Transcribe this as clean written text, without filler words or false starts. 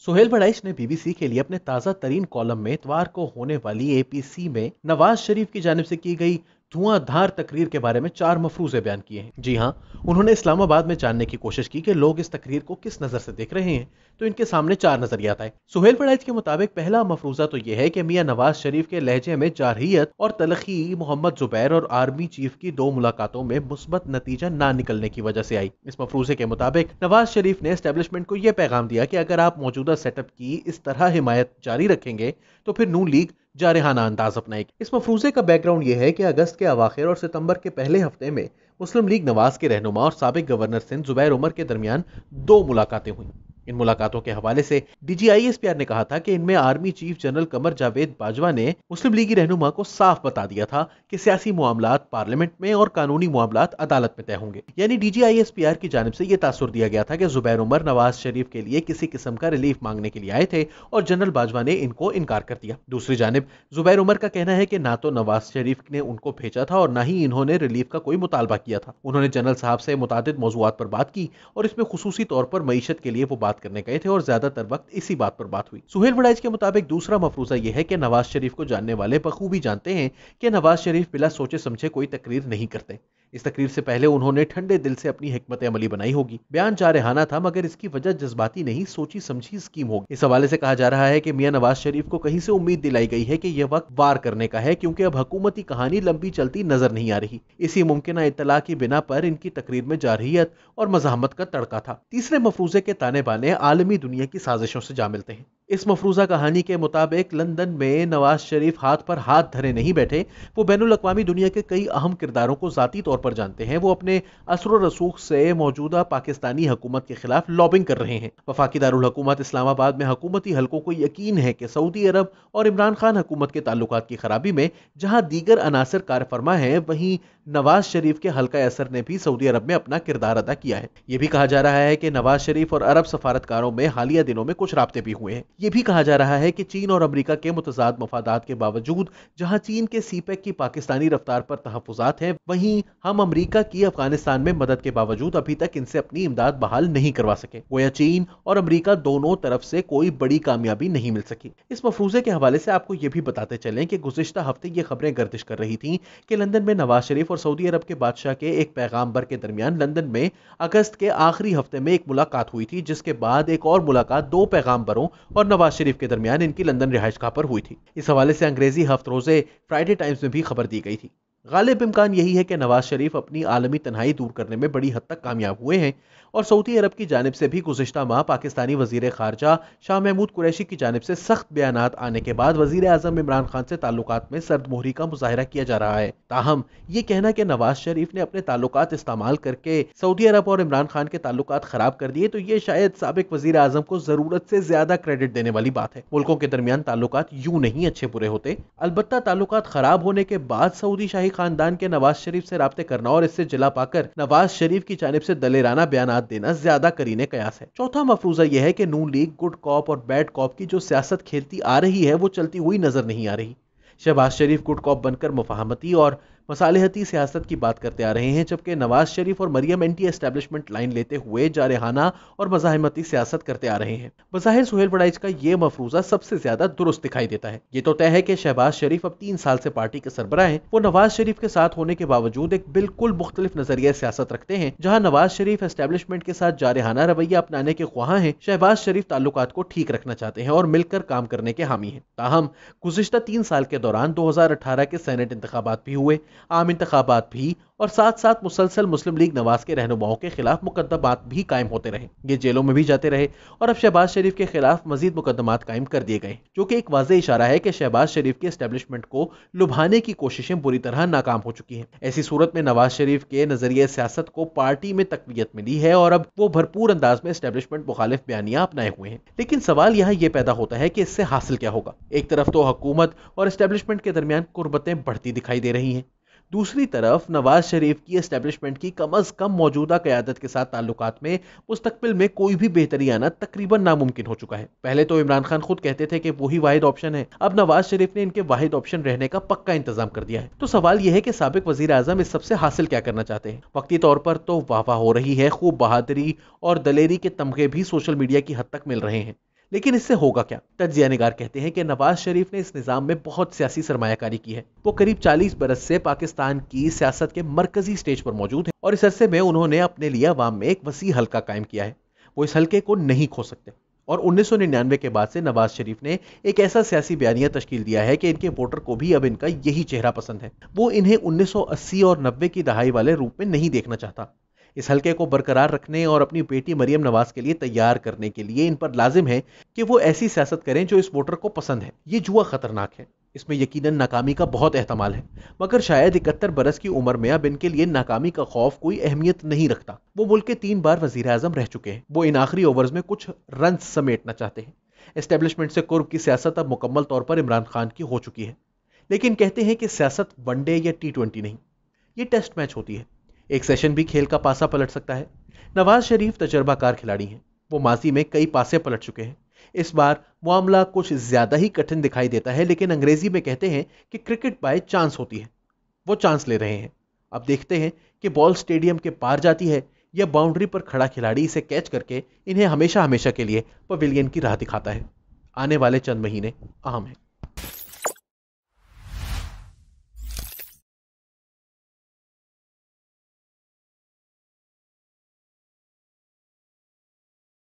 सुहेल वड़ाइच ने बीबीसी के लिए अपने ताजा तरीन कॉलम में इतवार को होने वाली एपीसी में नवाज शरीफ की जानिब से की गई धुआंधार तकरीर के बारे में 4 मफरूजे बयान किए हैं। जी हां, उन्होंने इस्लामाबाद में जानने की कोशिश की कि लोग इस तकरीर को किस नजर से देख रहे हैं, तो इनके सामने 4 नजरियात आए। सुहेल वड़ाइच के मुताबिक पहला मफरूजा तो यह है कि मियां नवाज शरीफ के लहजे में जारहियत और तलखी मोहम्मद जुबैर और आर्मी चीफ की 2 मुलाकातों में मुस्बत नतीजा ना निकलने की वजह से आई। इस मफरूजे के मुताबिक नवाज शरीफ ने एस्टेब्लिशमेंट को यह पैगाम दिया कि अगर आप मौजूदा सेटअप की इस तरह हिमायत जारी रखेंगे तो फिर नून लीग जारहाना अंदाज अपनाएगी। इस मफरूजे का बैकग्राउंड यह है कि अगस्त के अवाखिर और सितंबर के पहले हफ्ते में मुस्लिम लीग नवाज के रहनुमा और साबिक गवर्नर सिंध जुबैर उमर के दरमियान 2 मुलाकातें हुई। इन मुलाकातों के हवाले से डीजीआईएसपीआर ने कहा था कि इनमें army chief general Qamar Javed Bajwa ने मुस्लिम लीगी रहनुमा को साफ बता दिया था कि सियासी मामलात पार्लियामेंट में और कानूनी मामलात अदालत में तय होंगे। यानी डीजीआईएसपीआर की जानिब से यह तासुर दिया गया था कि जुबैर उमर नवाज शरीफ के लिए किसी किस्म का रिलीफ मांगने के लिए आए थे और जनरल बाजवा ने इनको इनकार कर दिया। दूसरी जानिब जुबैर उमर का कहना है कि ना तो नवाज शरीफ ने उनको भेजा था और ना ही इन्होंने रिलीफ का कोई मुतालबा किया था। उन्होंने जनरल साहब से मुतादिद मौज़ूआत पर बात की और इसमें खुसूसी तौर पर मईशत के लिए वो बात करने गए थे और ज्यादातर वक्त इसी बात पर बात हुई। सुहेल वड़ाइच के मुताबिक दूसरा मफरूजा यह है कि नवाज शरीफ को जानने वाले बखूबी जानते हैं कि नवाज शरीफ बिला सोचे समझे कोई तकरीर नहीं करते। इस तकरीर से पहले उन्होंने ठंडे दिल से अपनी हिकमत अमली बनाई होगी। बयान जारहाना था मगर इसकी वजह जज्बाती नहीं, सोची समझी स्कीम होगी। इस हवाले से कहा जा रहा है कि मियां नवाज शरीफ को कहीं से उम्मीद दिलाई गई है कि यह वक्त वार करने का है, क्योंकि अब हुकूमती कहानी लंबी चलती नजर नहीं आ रही। इसी मुमकिन इत्तला की बिना पर इनकी तकरीर में जारहियत और मज़ाहमत का तड़का था। तीसरे मफरूजे के ताने बाने आलमी दुनिया की साजिशों से जा मिलते हैं। इस मफरूजा कहानी के मुताबिक लंदन में नवाज शरीफ हाथ पर हाथ धरे नहीं बैठे। वो बैनुल अक़वामी दुनिया के कई अहम किरदारों को ज़ाती तौर पर जानते हैं। वो अपने असर व रसूख से मौजूदा पाकिस्तानी हुकूमत के खिलाफ लॉबिंग कर रहे हैं। वफाकी दारुल हुकूमत इस्लामाबाद में हुकूमती हलकों को यकीन है कि सऊदी अरब और इमरान खान हुकूमत के ताल्लुकात की खराबी में जहां दीगर अनासर कारफरमा है, वहीं नवाज शरीफ के हल्का असर ने भी सऊदी अरब में अपना किरदार अदा किया है। यह भी कहा जा रहा है कि नवाज शरीफ और अरब सफारतकारों में हालिया दिनों में कुछ राब्ते भी हुए हैं। यह भी कहा जा रहा है कि चीन और अमेरिका के मुतजाद मफादात के बावजूद जहां चीन के सीपेक की पाकिस्तानी रफ्तार पर तहफ़्फ़ुज़ात हैं, वहीं हम अमेरिका की अफगानिस्तान में मदद के बावजूद अभी तक इनसे अपनी इमदाद बहाल नहीं करवा सके। गोया चीन और अमेरिका दोनों तरफ से कोई बड़ी कामयाबी नहीं मिल सकी। इस मफरूजे के हवाले से आपको यह भी बताते चलें कि गुज़िश्ता हफ्ते ये खबरें गर्दिश कर रही थीं कि लंदन में नवाज शरीफ और सऊदी अरब के बादशाह के एक पैगाम्बर के दरमियान लंदन में अगस्त के आखिरी हफ्ते में एक मुलाकात हुई थी, जिसके बाद एक और मुलाकात 2 पैगाम्बरों और नवाज शरीफ के दरमियान इनकी लंदन रिहाइशगाह पर हुई थी। इस हवाले से अंग्रेजी हफ्त रोजे फ्राइडे टाइम्स में भी खबर दी गई थी। गालिब इम्कान यही है कि नवाज शरीफ अपनी आलमी तन्हाई दूर करने में बड़ी हद तक कामयाब हुए हैं और सऊदी अरब की जानिब से भी गुज़िश्ता माह पाकिस्तानी वज़ीर ख़ारजा शाह महमूद कुरैशी की जानिब से सख्त बयानात आने के बाद वज़ीर आज़म इमरान खान से ताल्लुकात में सर्द मोहरी का मुज़ाहिरा किया जा रहा है। ताहम ये कहना कि नवाज शरीफ ने अपने ताल्लुकात इस्तेमाल करके सऊदी अरब और इमरान खान के ताल्लुकात ख़राब कर दिए, तो ये शायद साबिक वज़ीर आज़म को ज़रूरत से ज़्यादा क्रेडिट देने वाली बात है। मुल्कों के दरमियान ताल्लुकात यूं नहीं अच्छे बुरे होते। अलबत्ता ताल्लुकात ख़राब होने के बाद सऊदी शाही खानदान के नवाज शरीफ से राब्ते करना और इससे जिला पाकर नवाज शरीफ की जानिब से दलेराना बयानात देना ज्यादा करीने कयास है। चौथा मफरूजा यह है कि नून लीग गुड कॉप और बैड कॉप की जो सियासत खेलती आ रही है वो चलती हुई नजर नहीं आ रही। शहबाज शरीफ गुड कॉप बनकर मुफाहमती और मसालेहती सियासत की बात करते आ रहे हैं, जबकि नवाज शरीफ और मरियम एंटी एस्टेब्लिशमेंट लाइन लेते हुए जारहाना और मज़ाहमती सियासत करते आ रहे हैं। बज़ाहिर सुहेल वड़ाइच का यह मफरूजा सबसे ज्यादा दुरुस्त दिखाई देता है। ये तो तय है कि शहबाज शरीफ अब 3 साल से पार्टी के सरबराह हैं। वो नवाज शरीफ के साथ होने के बावजूद एक बिल्कुल मुख्तलिफ नजरिया सियासत रखते हैं। जहां नवाज शरीफ एस्टेब्लिशमेंट के साथ जारहाना रवैया अपनाने के ख्वाह हैं, शहबाज शरीफ ताल्लुकात को ठीक रखना चाहते हैं और मिलकर काम करने के हामी हैं। ताहम गुज़िश्ता 3 साल के दौरान 2018 के सेनेट इंतखाबात भी हुए, आम इंतखाबात भी, और साथ साथ मुसलसल मुस्लिम लीग नवाज के रहनुमाओं के खिलाफ मुकदमात भी कायम होते रहे। ये जेलों में भी जाते रहे और अब शहबाज शरीफ के खिलाफ मजीद मुकदमात कायम कर दिए गए, जो कि एक वाज़ेह इशारा है कि शहबाज शरीफ की एस्टेब्लिशमेंट को लुभाने की कोशिशें बुरी तरह नाकाम हो चुकी हैं। ऐसी सूरत में नवाज शरीफ के नजरिए सियासत को पार्टी में तकवीयत मिली है और अब वो भरपूर अंदाज में एस्टेब्लिशमेंट मुखालिफ बयानियां अपनाए हुए हैं। लेकिन सवाल यहाँ ये पैदा होता है कि इससे हासिल क्या होगा। एक तरफ तो हुकूमत और एस्टेब्लिशमेंट के दरमियान कुर्बतें बढ़ती दिखाई दे रही हैं, दूसरी तरफ नवाज शरीफ की एस्टेब्लिशमेंट की कम अज कम मौजूदा क़यादत के साथ ताल्लुकात में मुस्तकबिल में कोई भी बेहतरी आना तकरीबन नामुमकिन हो चुका है। पहले तो इमरान खान खुद कहते थे कि वही वाहिद ऑप्शन है, अब नवाज शरीफ ने इनके वाहिद ऑप्शन रहने का पक्का इंतजाम कर दिया है। तो सवाल यह है कि साबिक वजीर आजम इस सबसे हासिल क्या करना चाहते हैं। वक्ती तौर पर तो वाह वाह हो रही है, खूब बहादुरी और दलेरी के तमगे भी सोशल मीडिया की हद तक मिल रहे हैं, लेकिन इससे होगा क्या? तज्जिया निगार कहते हैं कि नवाज शरीफ ने इस निजाम में बहुत सियासी सरमायाकारी की है। वो करीब 40 बरस से पाकिस्तान की सियासत के मरकजी स्टेज पर मौजूद है और इस अरसे में उन्होंने अपने लिए अवाम में एक वसी हल्का कायम किया है। वो इस हल्के को नहीं खो सकते और 1999 के बाद से नवाज शरीफ ने एक ऐसा सियासी बयानिया तश्कील दिया है कि इनके वोटर को भी अब इनका यही चेहरा पसंद है। वो इन्हें 1980 और 90 की दहाई वाले रूप में नहीं देखना चाहता। इस हल्के को बरकरार रखने और अपनी बेटी मरियम नवाज के लिए तैयार करने के लिए इन पर लाजिम है कि वो ऐसी सियासत करें जो इस वोटर को पसंद है। ये जुआ खतरनाक है, इसमें यकीनन नाकामी का बहुत एहतमाल है, मगर शायद 71 बरस की उम्र में अब इनके लिए नाकामी का खौफ कोई अहमियत नहीं रखता। वो मुल्क के 3 बार वजीर आजम रह चुके हैं। वो इन आखिरी ओवर्स में कुछ रन समेटना चाहते हैं। एस्टेब्लिशमेंट से कुर्ब की सियासत अब मुकम्मल तौर पर इमरान खान की हो चुकी है, लेकिन कहते हैं कि सियासत वनडे या T20 नहीं, ये टेस्ट मैच होती है। एक सेशन भी खेल का पासा पलट सकता है। नवाज शरीफ तजर्बाकार खिलाड़ी हैं। वो माजी में कई पासे पलट चुके हैं। इस बार मामला कुछ ज्यादा ही कठिन दिखाई देता है, लेकिन अंग्रेजी में कहते हैं कि क्रिकेट बाय चांस होती है। वो चांस ले रहे हैं। अब देखते हैं कि बॉल स्टेडियम के पार जाती है या बाउंड्री पर खड़ा खिलाड़ी इसे कैच करके इन्हें हमेशा हमेशा के लिए पवेलियन की राह दिखाता है। आने वाले चंद महीने अहम हैं।